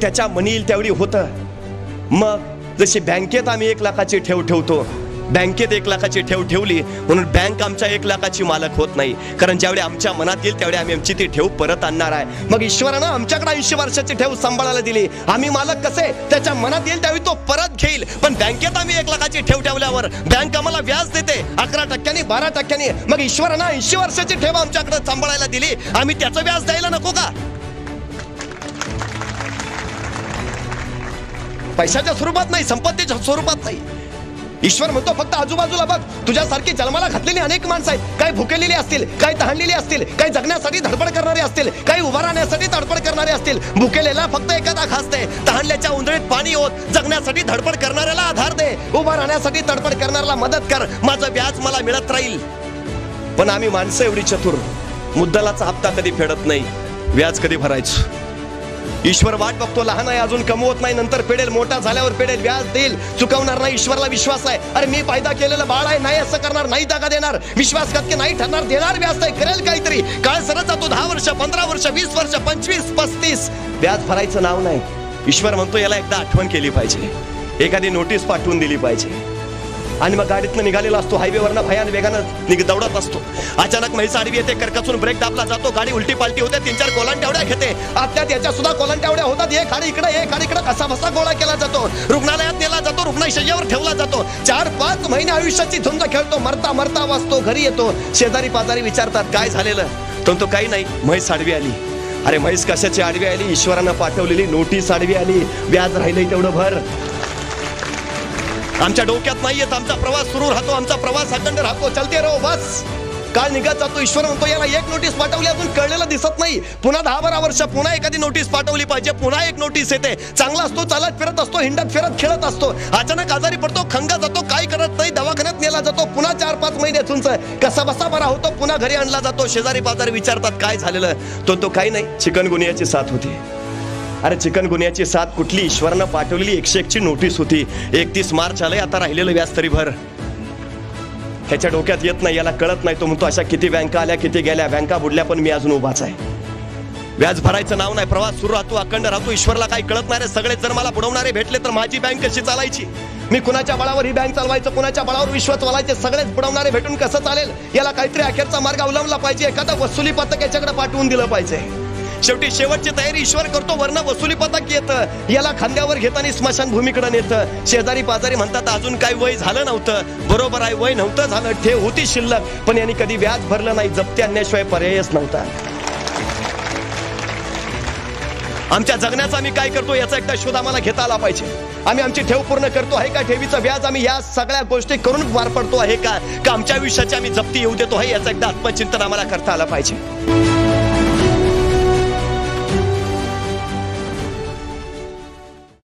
त्याच्या मनी येईल त्यावेळी होतं. मग जशी बँकेत आम्ही 1 लाखाची ठेव ठेवतो, बँकेत 1 लाखाची ठेव ठेवली म्हणून बँक आमच्या 1 लाखाची मालक होत नाही. कारण ज्यावेळी आमच्या मनात येईल त्यावेळी आम्ही आमची ती ठेव परत आणणार आहे. मग ईश्वरानं आमच्याकडे 80 वर्षाची ठेव सांभाळायला दिली. आम्ही मालक कसे, त्याच्या मनात येईल त्यावेळी तो परत घेईल. पण बँकेत आम्ही 1 लाखाची ठेव ठेवल्यावर बँक आम्हाला व्याज देते 11%, 12%. मग ईश्वरानं 80 वर्षाची ठेव आमच्याकडे सांभाळायला दिली, आम्ही त्याचं व्याज द्यायला नको का? पैशाच्या स्वरूपात नाही, संपत्तीच्या स्वरूपात नाही. ईश्वर म्हणतो फक्त आजूबाजूला बघ, तुझ्यासारखी जन्माला घातलेली अनेक माणसं आहेत. काही भुकेलेली असतील, काही तहानलेली असतील, काही जगण्यासाठी धडपड करणारे असतील, काही उभा राहण्यासाठी धडपड करणारे असतील. भुकेलेला फक्त एखादा घास दे, तहानल्याच्या उंदळीत पाणी होत, जगण्यासाठी धडपड करणाऱ्याला आधार दे, उभा राहण्यासाठी धडपड करणाऱ्याला मदत कर, माझं व्याज मला मिळत राहील. पण आम्ही माणसं एवढी चतुर, मुद्दलाचा हप्ता कधी फेडत नाही, व्याज कधी भरायचं. ईश्वर वाट बघतो, लहान आहे अजून कमवत नाही, नंतर फेडेल, मोठा झाल्यावर फेडेल, व्याज देईल, चुकवणार नाही. ईश्वरला विश्वास आहे. अरे मी फायदा केलेलं बाळ आहे, नाही असं करणार, नाही दागा देणार, विश्वासघातकी नाही ठरणार, देणार व्याज आहे, करेल काहीतरी. काळ सरत जातो, 10 वर्ष, 15 वर्ष, 20 वर्ष, 25, 35, व्याज भरायचं नाव नाही. ईश्वर म्हणतो याला एकदा आठवण केली पाहिजे, एखादी नोटीस पाठवून दिली पाहिजे. आणि मग गाडीतनं निघालेला असतो, हायवेवरनं भयान वेगानं दौडत असतो. अचानक म्हैस आडवी येते, करकचून ब्रेक दाबला जातो, गाडी उलटी पालटी होते, 3-4 कोलांट्यावड्या घेते. आत्या त्याच्या सुद्धा कोलांट्यावड्या होतात, एक हाड इकडे कसा बसा गोळा केला जातो, रुग्णालयात नेला जातो, रुग्णशय्यावर ठेवला जातो. 4-5 महिने आयुष्याची झुंज खेळतो, मरता मरता वाचतो, घरी येतो. शेजारी पाजारी विचारतात काय झालेलं, तो काही नाही, म्हैस आडवी आली. अरे म्हैस कशाची आडवी आली? ईश्वरानं पाठवलेली नोटीस आडवी आली, व्याज राहिलंय तेवढं भर. आमच्या डोक्यात नाही येत, आमचा प्रवास सुरू राहतो, आमचा प्रवास अखंड राहतो, चलते रहो बस. काळ निघत जातो. ईश्वर म्हणतो याला 1 नोटीस पाठवली, अजून कळलेलं दिसत नाही, पुन्हा 10-12 वर्ष पुन्हा एखादी नोटीस पाठवली पाहिजे, पुन्हा 1 नोटीस येते. चांगला असतो, चालत फिरत असतो, हिंडत फिरत खेळत असतो, अचानक आजारी पडतो, खंगा जातो, काय करत नाही, दवाखान्यात नेला जातो, पुन्हा 4-5 महिने तुंच कसा बसा बरा होतो, पुन्हा घरी आणला जातो. शेजारी पाजारी विचारतात काय झालेलं, तो काही नाही, चिकनगुनियाची साथ होती. अरे चिकनगुनियाची साथ कुठली? ईश्वरानं पाठवलेली 101ची नोटीस होती. 31 मार्च आलंय, आता राहिलेलं व्याज तरी भर. ह्याच्या डोक्यात येत नाही, याला कळत नाही. तो म्हणतो अशा किती बँका आल्या, किती गेल्या, बँका बुडल्या, पण मी अजून उभाच आहे. व्याज भरायचं नाव नाही, प्रवास सुरू राहतो, अखंड राहतो. ईश्वरला काही कळत नाही रे, सगळे जर मला बुडवणारे भेटले तर माझी बँक कशी चालायची? मी कुणाच्या बळावर ही बँक चालवायचं, कुणाच्या बळावर विश्व चालायचे? सगळेच बुडवणारे भेटून कसं चालेल? याला काहीतरी अखेरचा मार्ग अवलंबला पाहिजे, एखादा वसुली पथक याच्याकडे पाठवून दिलं पाहिजे. शेवटी शेवटची तयारी ईश्वर करतो, वरनं वसुली पथक येतं, याला खांद्यावर घेताना स्मशानभूमीकडे नेतं. शेजारी पाजारी म्हणतात अजून काही वय झालं नव्हतं. बरोबर आहे, वय नव्हतं झालं, ठेव होती शिल्लक, पण यांनी कधी व्याज भरलं नाही, जप्ती आणण्याशिवाय पर्यायच नव्हता. आमच्या जगण्याचा आम्ही काय करतो याचा एकदा शोध आम्हाला घेता आला पाहिजे. आम्ही आमची ठेव पूर्ण करतो आहे का? ठेवीचं व्याज आम्ही या सगळ्या गोष्टी करून पार पडतो आहे का? आमच्या आयुष्याची आम्ही जप्ती येऊ देतो आहे याचा एकदा आत्मचिंतन आम्हाला करता आलं पाहिजे.